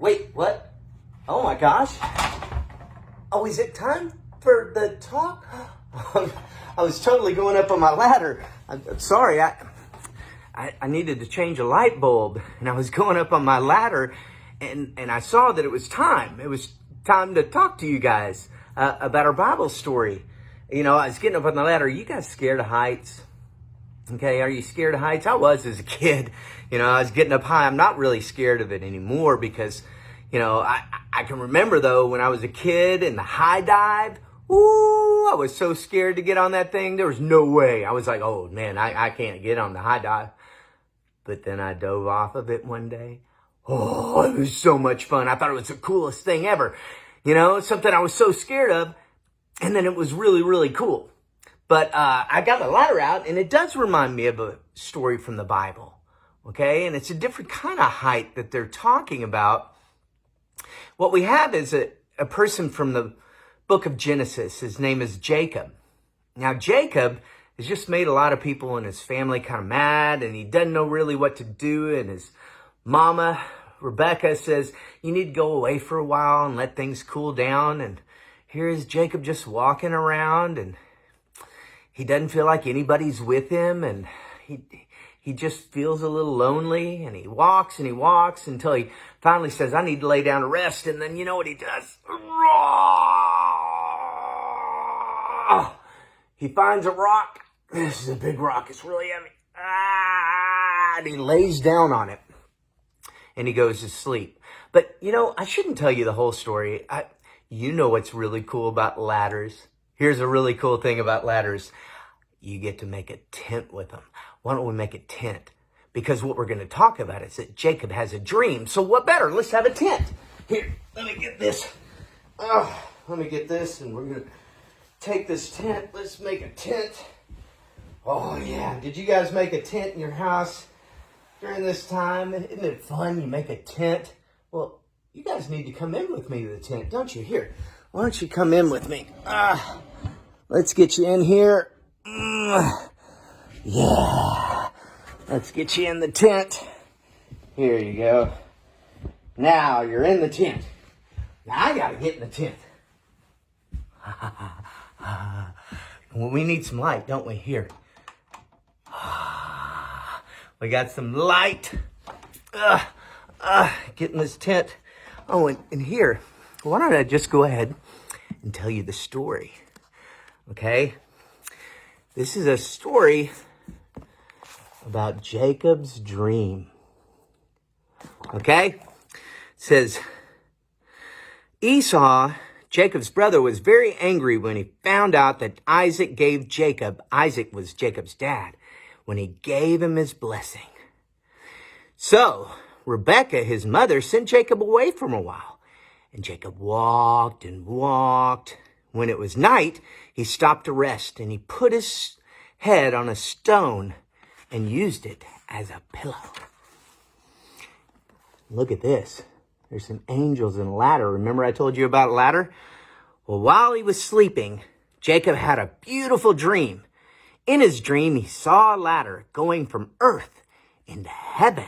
Wait, what? Oh my gosh. Oh, is it time for the talk? I was totally going up on my ladder. I'm sorry, I needed to change a light bulb, and I was going up on my ladder, and I saw that it was time. It was time to talk to you guys about our Bible story. You know, I was getting up on the ladder. Are you guys scared of heights? Okay, are you scared of heights? I was as a kid. You know, I was getting up high. I'm not really scared of it anymore because, you know, I can remember, though, when I was a kid in the high dive, ooh, I was so scared to get on that thing. There was no way. I was like, oh, man, I can't get on the high dive. But then I dove off of it one day. Oh, it was so much fun. I thought it was the coolest thing ever. You know, something I was so scared of. And then it was really, really cool. But I got the ladder out, and it does remind me of a story from the Bible. Okay, and it's a different kind of height that they're talking about. What we have is a person from the book of Genesis. His name is Jacob. Now, Jacob has just made a lot of people in his family kind of mad, and he doesn't know really what to do. And his mama, Rebecca, says, you need to go away for a while and let things cool down. And here is Jacob just walking around, and he doesn't feel like anybody's with him, and he just feels a little lonely, and he walks until he finally says, I need to lay down to rest. And then you know what he does? He finds a rock. This is a big rock. It's really heavy. And he lays down on it, and he goes to sleep. But, you know, I shouldn't tell you the whole story. You know what's really cool about ladders. Here's a really cool thing about ladders. You get to make a tent with them. Why don't we make a tent? Because what we're going to talk about is that Jacob has a dream. So what better? Let's have a tent. Here, let me get this. Let me get this, and we're going to take this tent. Let's make a tent. Oh, yeah. Did you guys make a tent in your house during this time? Isn't it fun? You make a tent. Well, you guys need to come in with me to the tent, don't you? Here, why don't you come in with me? Let's get you in here. Yeah. Let's get you in the tent. Here you go. Now you're in the tent. Now I gotta get in the tent. Well, we need some light, don't we? Here. We got some light. Get in this tent. Oh, and here, why don't I just go ahead and tell you the story? Okay? This is a story about Jacob's dream. Okay? It says, Esau, Jacob's brother, was very angry when he found out that Isaac gave Jacob, Isaac was Jacob's dad, when he gave him his blessing. So, Rebekah, his mother, sent Jacob away for a while. And Jacob walked and walked. When it was night, he stopped to rest, and he put his head on a stone and used it as a pillow. Look at this. There's some angels in a ladder. Remember I told you about a ladder? Well, while he was sleeping, Jacob had a beautiful dream. In his dream, he saw a ladder going from earth into heaven.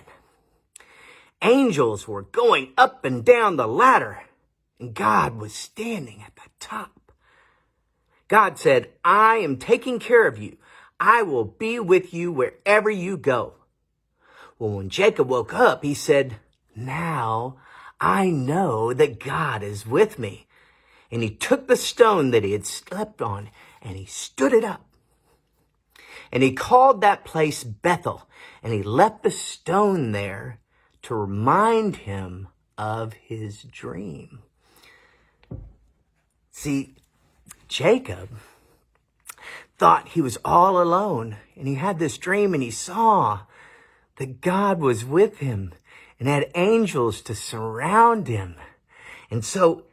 Angels were going up and down the ladder, and God was standing at the top. God said, I am taking care of you. I will be with you wherever you go. Well, when Jacob woke up, he said, now I know that God is with me. And he took the stone that he had slept on, and he stood it up. And he called that place Bethel, and he left the stone there to remind him of his dream. See, Jacob thought he was all alone, and he had this dream, and he saw that God was with him and had angels to surround him. And so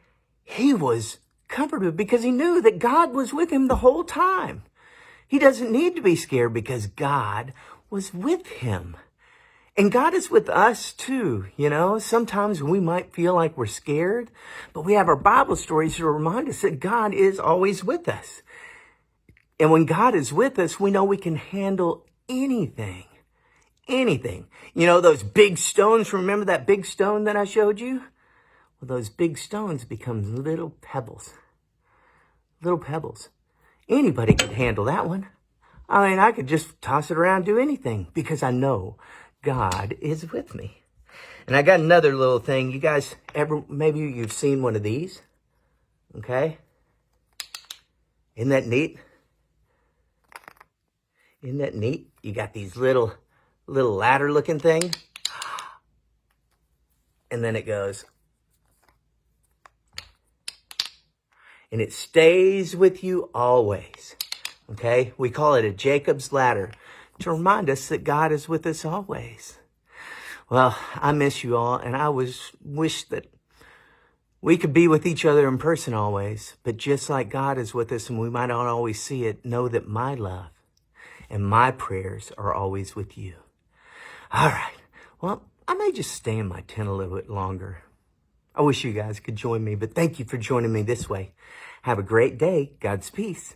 he was comforted because he knew that God was with him the whole time. He doesn't need to be scared because God was with him. And God is with us too, you know. Sometimes we might feel like we're scared, but we have our Bible stories to remind us that God is always with us. And when God is with us, we know we can handle anything. Anything. You know, those big stones, remember that big stone that I showed you? Well, those big stones become little pebbles. Little pebbles. Anybody could handle that one. I mean, I could just toss it around, do anything, because I know God is with me. And I got another little thing. You guys maybe you've seen one of these. Okay? Isn't that neat? Isn't that neat? You got these little ladder looking thing. And then it goes. And it stays with you always. Okay? We call it a Jacob's ladder to remind us that God is with us always. Well, I miss you all, and I wish that we could be with each other in person always. But just like God is with us and we might not always see it, know that my love and my prayers are always with you. All right. Well, I may just stay in my tent a little bit longer. I wish you guys could join me, but thank you for joining me this way. Have a great day. God's peace.